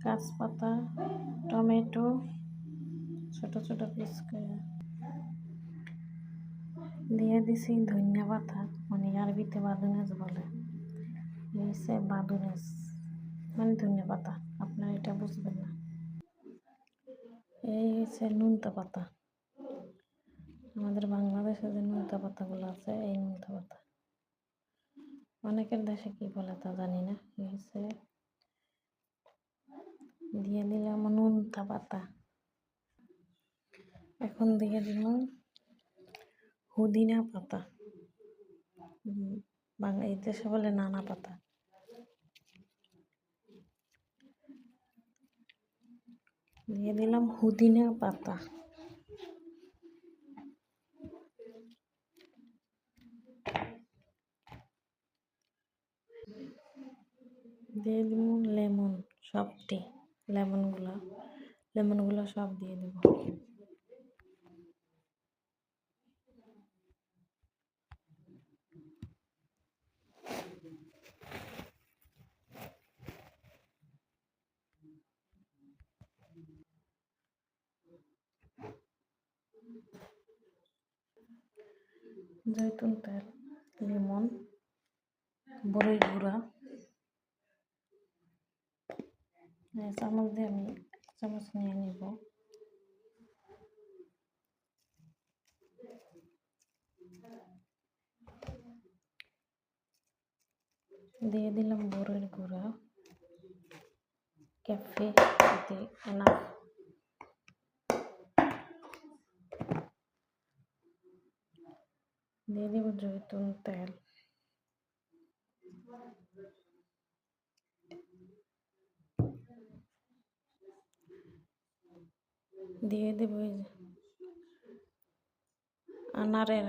কাঁচপাতা, tomato ছোট ছোট piece করে দিয়ে দিছি ধনিয়া পাতা, মানে আরবিতে বাদুনেস বলে। হচ্ছে বাদুনেস মানে ধনিয়া পাতা, আপনারা এটা বুঝবেন না। এই হচ্ছে নুনতা পাতা, আমাদের বাংলাদেশে যে নুনতা পাতাগুলো আছে এই নুনতা পাতা, অনেকের দেশে কি বলে তা জানি না। এই হচ্ছে দিয়ে দিলাম নুনতা পাতা। এখন দিয়ে দিলাম পুদিনা পাতা, এই দেশে বলে নানা পাতা। দিয়ে দিলাম পুদিনা পাতা, দিয়ে দিব লেমন, সবটি লেমনগুলো সব দিয়ে দেব। জৈতুন তেল, লেমন, বড়ই গুঁড়া, চামচ দিয়ে আমি 1 চামচ নিয়ে নিব। দিয়ে দিলাম বড়ইর গুঁড়া, ক্যাফে এনাফ। দিয়ে দিব জৈতুন তেল, দিয়ে দেব আনারের